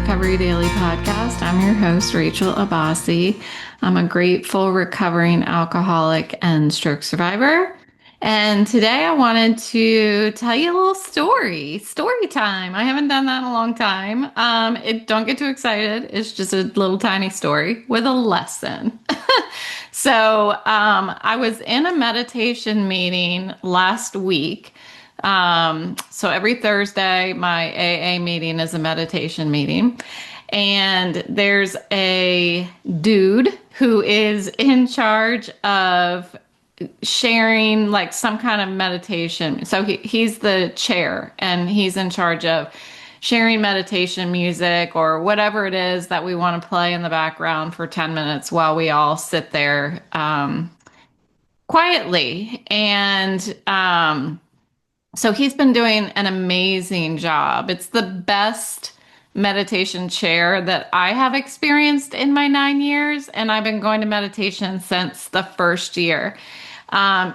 Recovery Daily podcast. I'm your host, Rachel Abassi. I'm a grateful, recovering alcoholic and stroke survivor. And today I wanted to tell you a little story time. I haven't done that in a long time. Don't get too excited. It's just a little tiny story with a lesson. I was in a meditation meeting last week. So every Thursday, my AA meeting is a meditation meeting. And there's a dude who is in charge of sharing like some kind of meditation. So he's the chair and he's in charge of sharing meditation music or whatever it is that we want to play in the background for 10 minutes while we all sit there quietly. So he's been doing an amazing job. It's the best meditation chair that I have experienced in my 9 years, and I've been going to meditation since the first year.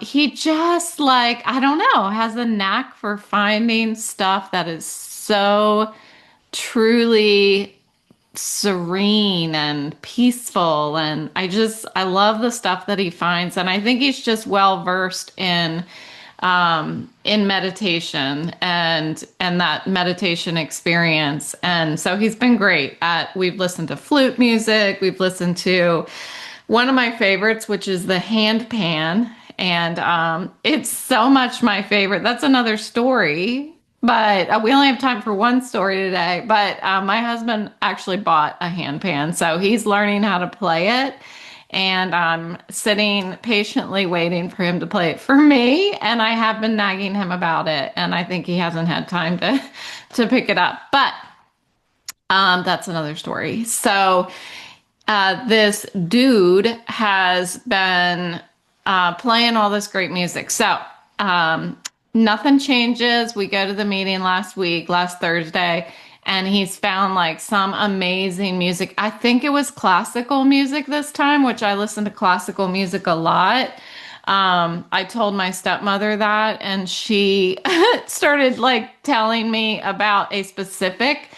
He just I don't know, has a knack for finding stuff that is so truly serene and peaceful. And I love the stuff that he finds. And I think he's just well versed in meditation and that meditation experience. And so he's been great we've listened to flute music. We've listened to one of my favorites, which is the hand pan. And it's so much my favorite. That's another story, but we only have time for one story today. But my husband actually bought a hand pan, so he's learning how to play it. And I'm sitting patiently waiting for him to play it for me. And I have been nagging him about it. And I think he hasn't had time to pick it up. But that's another story. So this dude has been playing all this great music. So nothing changes. We go to the meeting last Thursday. And he's found some amazing music. I think it was classical music this time, which I listen to classical music a lot. I told my stepmother that, and she started telling me about a specific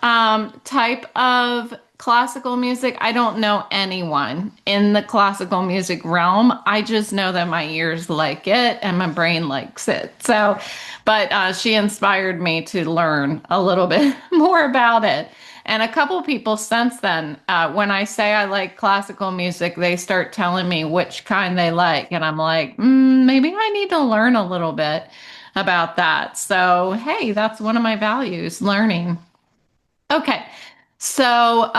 type of classical music. I don't know anyone in the classical music realm. I just know that my ears like it and my brain likes it. But she inspired me to learn a little bit more about it. And a couple people since then, when I say I like classical music, they start telling me which kind they like. And I'm like, maybe I need to learn a little bit about that. So, hey, that's one of my values, learning. Okay. So,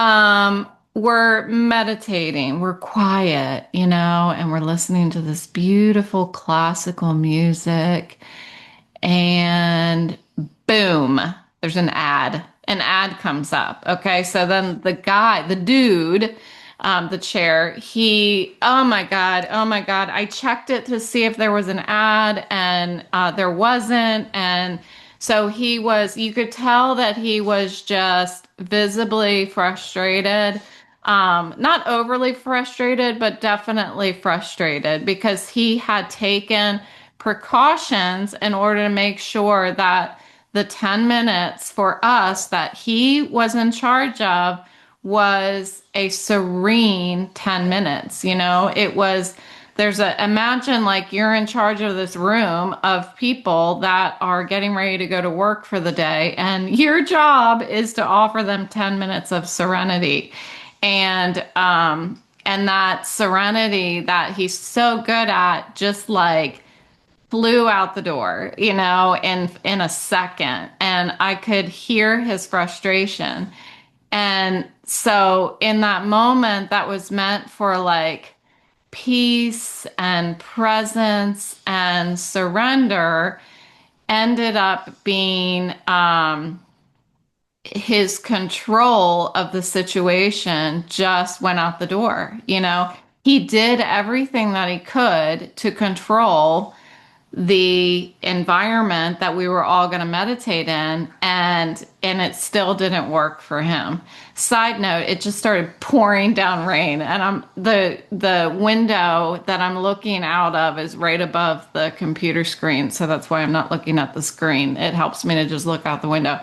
we're meditating, we're quiet, and we're listening to this beautiful classical music, and boom, there's an ad. An ad comes up. Okay. So then the dude, the chair, oh my God. I checked it to see if there was an ad, and there wasn't. And so you could tell that he was just visibly frustrated. Not overly frustrated, but definitely frustrated because he had taken precautions in order to make sure that the 10 minutes for us that he was in charge of was a serene 10 minutes. Imagine you're in charge of this room of people that are getting ready to go to work for the day, and your job is to offer them 10 minutes of serenity. And that serenity that he's so good at just flew out the door, in a second. And I could hear his frustration. And so in that moment that was meant for peace and presence and surrender ended up being his control of the situation just went out the door. He did everything that he could to control the environment that we were all going to meditate in, and it still didn't work for him. Side note, it just started pouring down rain, and the window that I'm looking out of is right above the computer screen, so that's why I'm not looking at the screen. It helps me to just look out the window.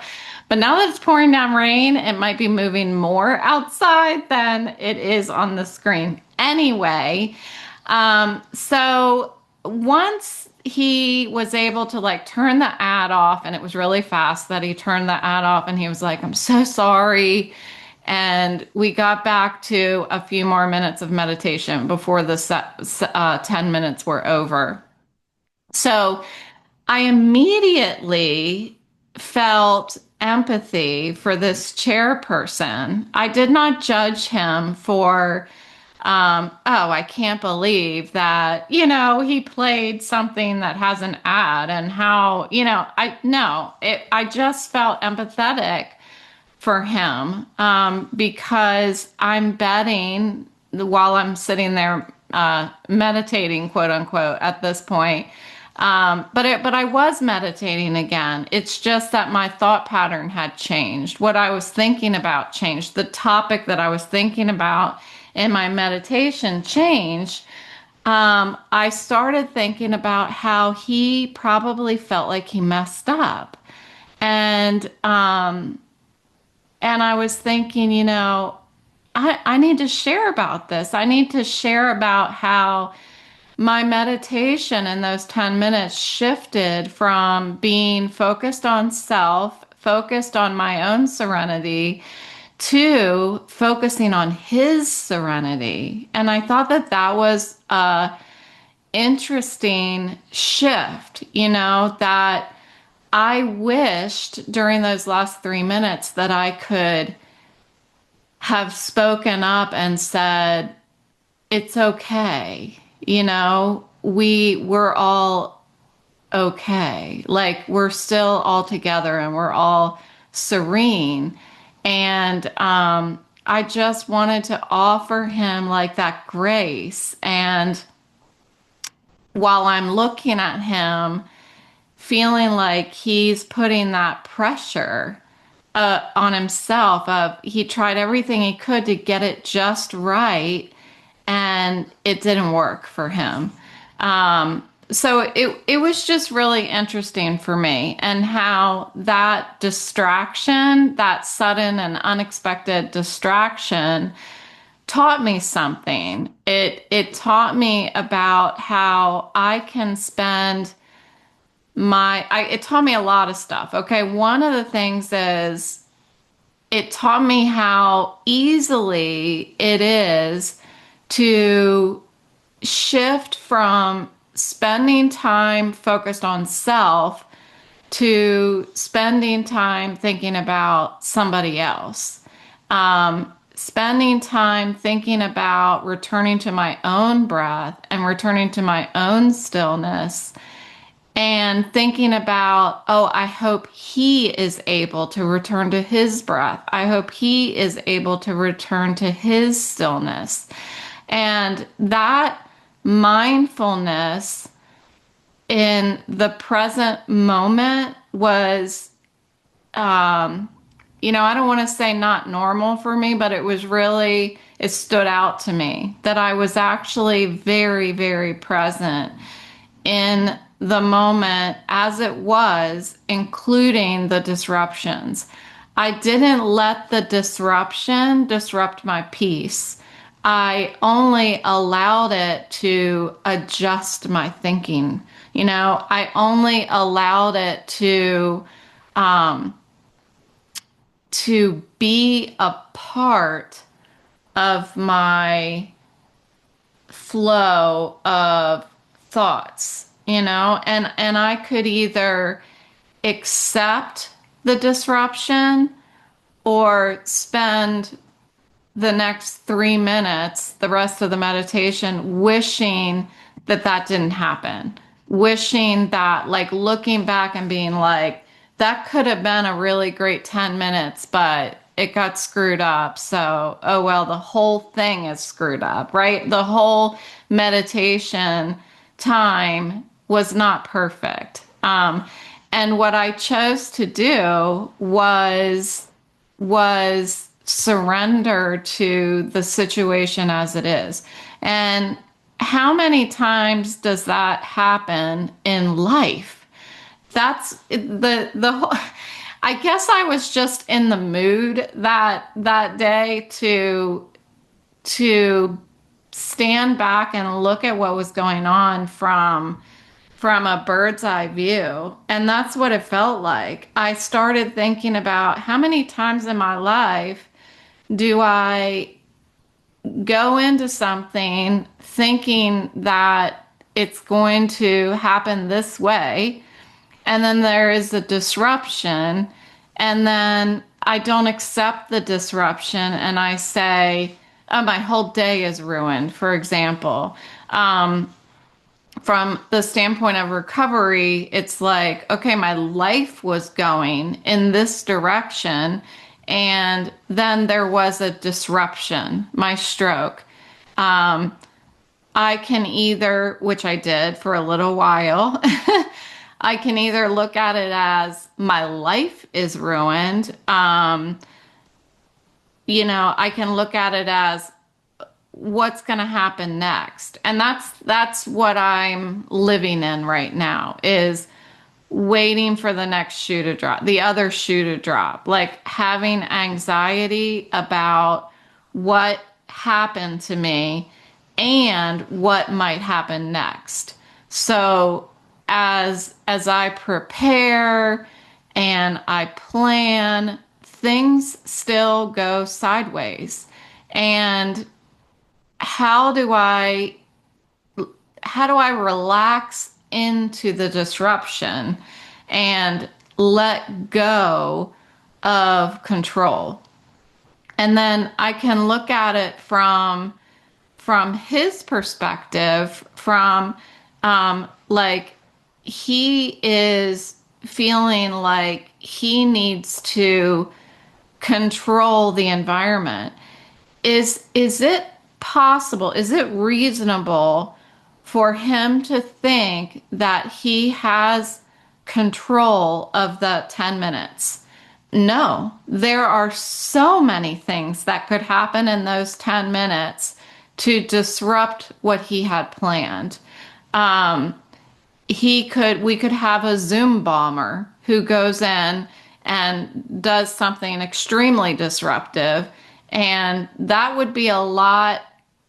But now that it's pouring down rain, it might be moving more outside than it is on the screen. Anyway, so once he was able to like turn the ad off, and it was really fast that he turned the ad off, and he was like, I'm so sorry. And we got back to a few more minutes of meditation before the 10 minutes were over. So I immediately felt empathy for this chairperson. I did not judge him for, oh, I can't believe that, he played something that has an ad and how, I just felt empathetic for him because I'm betting while I'm sitting there meditating, quote unquote, at this point. But I was meditating again. It's just that my thought pattern had changed. What I was thinking about changed. The topic that I was thinking about in my meditation changed. I started thinking about how he probably felt like he messed up. And I was thinking, I need to share about this. I need to share about how my meditation in those 10 minutes shifted from being focused on self, focused on my own serenity, to focusing on his serenity. And I thought that that was a interesting shift, that I wished during those last 3 minutes that I could have spoken up and said, it's okay. We're all okay. Like we're still all together and we're all serene. And I just wanted to offer him like that grace. And while I'm looking at him, feeling like he's putting that pressure on himself of he tried everything he could to get it just right and it didn't work for him. So it was just really interesting for me and how that distraction, that sudden and unexpected distraction taught me something. It taught me about how I can spend it taught me a lot of stuff. Okay. One of the things is it taught me how easily it is to shift from spending time focused on self to spending time thinking about somebody else. Spending time thinking about returning to my own breath and returning to my own stillness and thinking about, oh, I hope he is able to return to his breath. I hope he is able to return to his stillness. And that mindfulness in the present moment was, I don't want to say not normal for me, but it stood out to me that I was actually very, very present in the moment as it was, including the disruptions. I didn't let the disruption disrupt my peace. I only allowed it to adjust my thinking. I only allowed it to be a part of my flow of thoughts, and I could either accept the disruption or spend the next 3 minutes, the rest of the meditation, wishing that that didn't happen. Wishing that, like looking back and being like, that could have been a really great 10 minutes, but it got screwed up. So, oh well, the whole thing is screwed up, right? The whole meditation time was not perfect. And what I chose to do was surrender to the situation as it is. And how many times does that happen in life? That's the whole, I guess I was just in the mood that day to stand back and look at what was going on from a bird's eye view. And that's what it felt like. I started thinking about how many times in my life do I go into something thinking that it's going to happen this way, and then there is a disruption, and then I don't accept the disruption and I say, oh, my whole day is ruined, for example. From the standpoint of recovery, it's like, okay, my life was going in this direction, and then there was a disruption, my stroke. Um, I can either, which I did for a little while, I can either look at it as my life is ruined. I can look at it as what's going to happen next. And that's what I'm living in right now, is waiting for the next shoe to drop, the other shoe to drop, like having anxiety about what happened to me and what might happen next. So as I prepare and I plan, things still go sideways. And how do I relax into the disruption and let go of control? And then I can look at it from his perspective, from like he is feeling like he needs to control the environment. Is it possible? Is it reasonable for him to think that he has control of the 10 minutes? No, there are so many things that could happen in those 10 minutes to disrupt what he had planned. We could have a Zoom bomber who goes in and does something extremely disruptive, and that would be a lot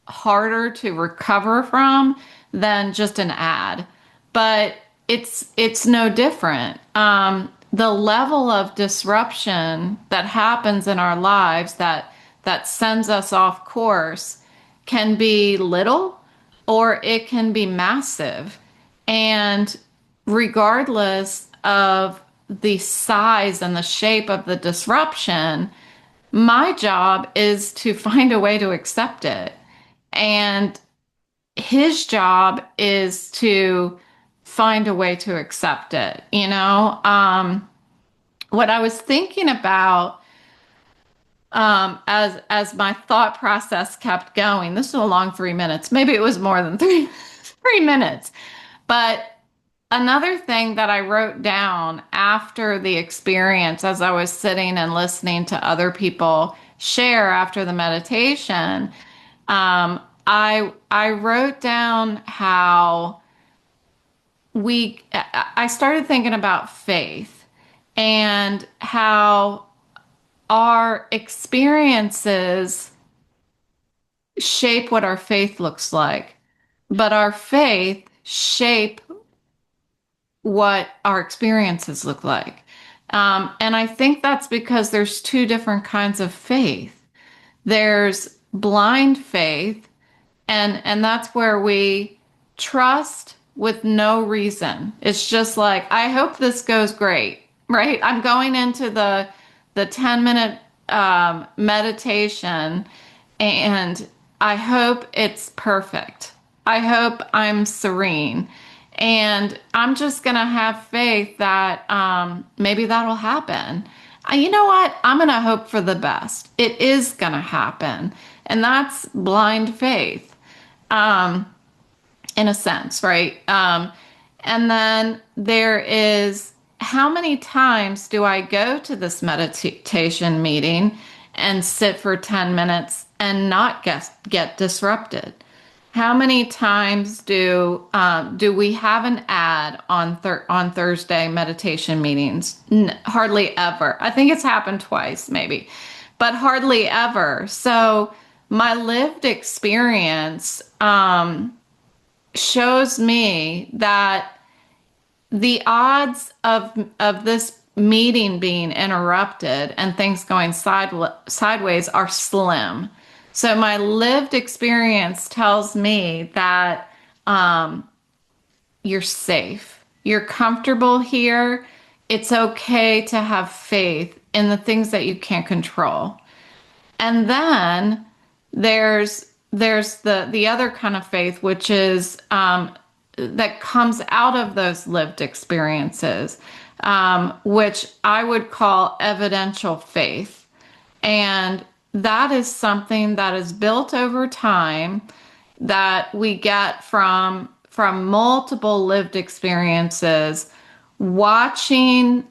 harder to recover from than just an ad. But it's no different. The level of disruption that happens in our lives that sends us off course can be little or it can be massive. And regardless of the size and the shape of the disruption, my job is to find a way to accept it. And his job is to find a way to accept it. What I was thinking about, as my thought process kept going, this was a long 3 minutes. Maybe it was more than three minutes. But another thing that I wrote down after the experience, as I was sitting and listening to other people share after the meditation, I wrote down how I started thinking about faith and how our experiences shape what our faith looks like, but our faith shape what our experiences look like. And I think that's because there's two different kinds of faith. There's blind faith, and that's where we trust with no reason. It's just like, I hope this goes great, right? I'm going into the 10-minute meditation, and I hope it's perfect. I hope I'm serene. And I'm just going to have faith that maybe that'll happen. You know what? I'm going to hope for the best. It is going to happen. And that's blind faith, in a sense, right? And then there is, how many times do I go to this meditation meeting and sit for 10 minutes and not get disrupted? How many times do we have an ad on Thursday meditation meetings? Hardly ever. I think it's happened twice, maybe, but hardly ever. So my lived experience shows me that the odds of this meeting being interrupted and things going sideways are slim. So my lived experience tells me that you're safe, you're comfortable here. It's okay to have faith in the things that you can't control. And then there's the other kind of faith, which is that comes out of those lived experiences, which I would call evidential faith. And that is something that is built over time that we get from multiple lived experiences, watching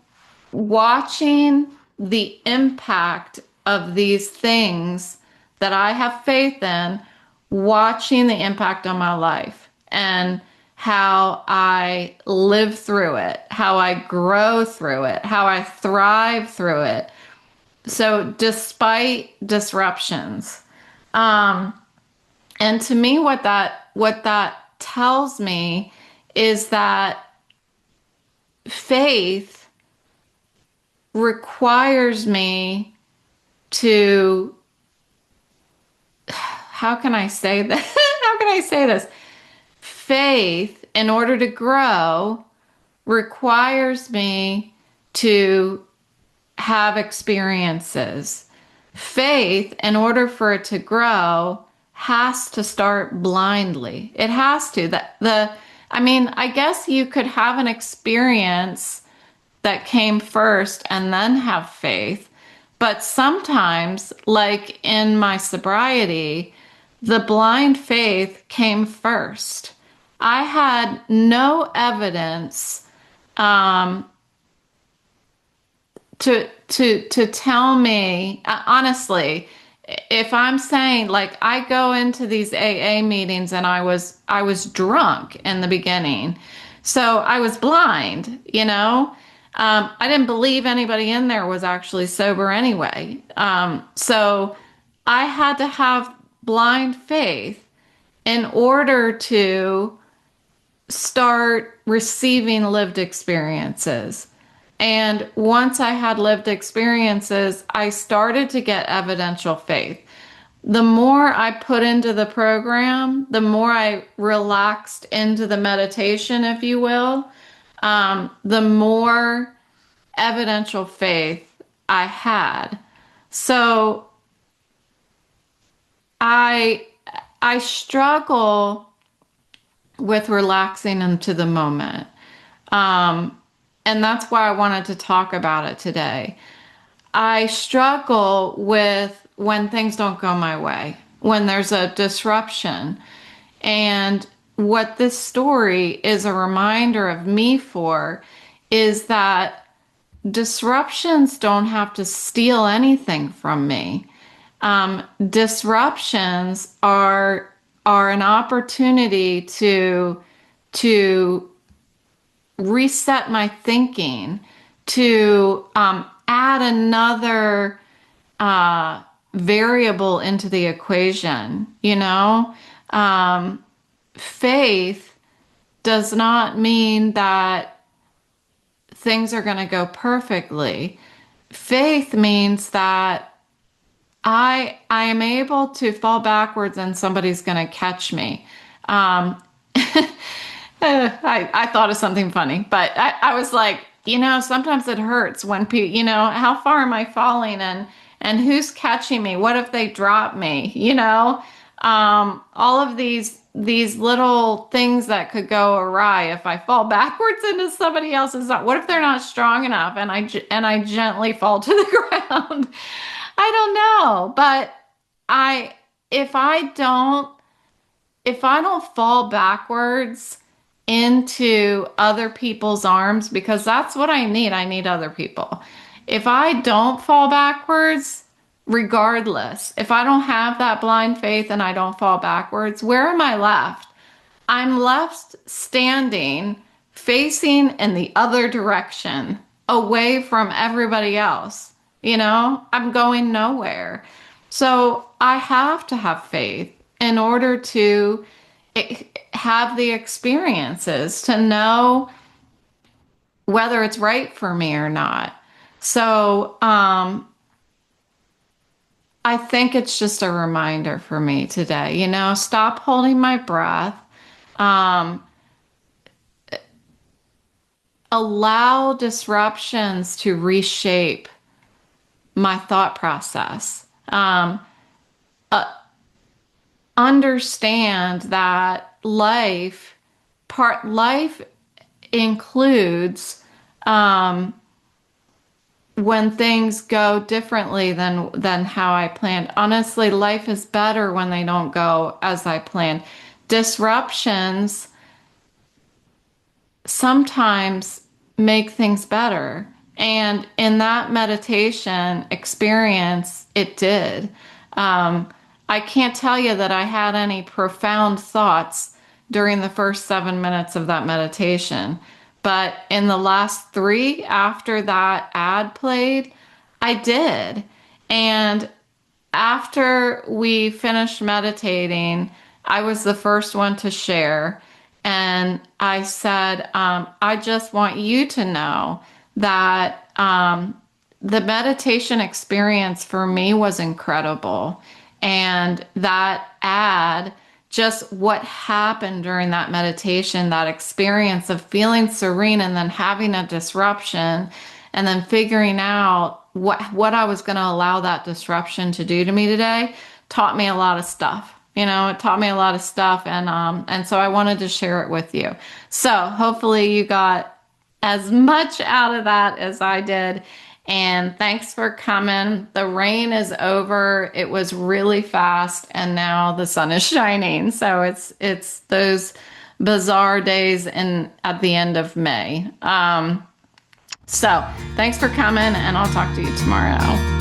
watching the impact of these things that I have faith in, watching the impact on my life and how I live through it, how I grow through it, how I thrive through it. So despite disruptions, and to me, what that tells me is that faith requires me to, how can I say that? How can I say this? Faith, in order to grow, requires me to have experiences. Faith, in order for it to grow, has to start blindly. It has to. I guess you could have an experience that came first and then have faith. But sometimes, like in my sobriety, the blind faith came first. I had no evidence to tell me, honestly, if I'm saying, like, I go into these AA meetings and I was drunk in the beginning, so I was blind, you know. I didn't believe anybody in there was actually sober anyway. So I had to have blind faith in order to start receiving lived experiences. And once I had lived experiences, I started to get evidential faith. The more I put into the program, the more I relaxed into the meditation, if you will, the more evidential faith I had. So I struggle with relaxing into the moment. And that's why I wanted to talk about it today. I struggle with when things don't go my way, when there's a disruption. And what this story is a reminder of me for is that disruptions don't have to steal anything from me. Disruptions are an opportunity to reset my thinking, to add another variable into the equation. You know, faith does not mean that things are going to go perfectly. Faith means that I am able to fall backwards and somebody's going to catch me. I thought of something funny, but I was like, you know, sometimes it hurts when people, you know, how far am I falling and who's catching me? What if they drop me? You know, all of these little things that could go awry if I fall backwards into somebody else's. What if they're not strong enough and I gently fall to the ground? I don't know, but if I don't fall backwards into other people's arms, because that's what I need. I need other people. If I don't fall backwards, regardless, if I don't have that blind faith and I don't fall backwards, where am I left? I'm left standing, facing in the other direction, away from everybody else. You know, I'm going nowhere. So I have to have faith in order to have the experiences to know whether it's right for me or not. So, I think it's just a reminder for me today, you know, stop holding my breath. Um, Allow disruptions to reshape my thought process. Uh, Understand that life includes when things go differently than how I planned. Honestly, life is better when they don't go as I planned. Disruptions sometimes make things better. And in that meditation experience, it did. I can't tell you that I had any profound thoughts during the first 7 minutes of that meditation. But in the last three, after that ad played, I did. And after we finished meditating, I was the first one to share. And I said, I just want you to know that the meditation experience for me was incredible. And that ad, just what happened during that meditation, that experience of feeling serene and then having a disruption and then figuring out what I was going to allow that disruption to do to me today, taught me a lot of stuff. You know, it taught me a lot of stuff, and so I wanted to share it with you. So hopefully you got as much out of that as I did. And thanks for coming. The rain is over. It was really fast, and now the sun is shining. So it's those bizarre days at the end of May. So thanks for coming, and I'll talk to you tomorrow.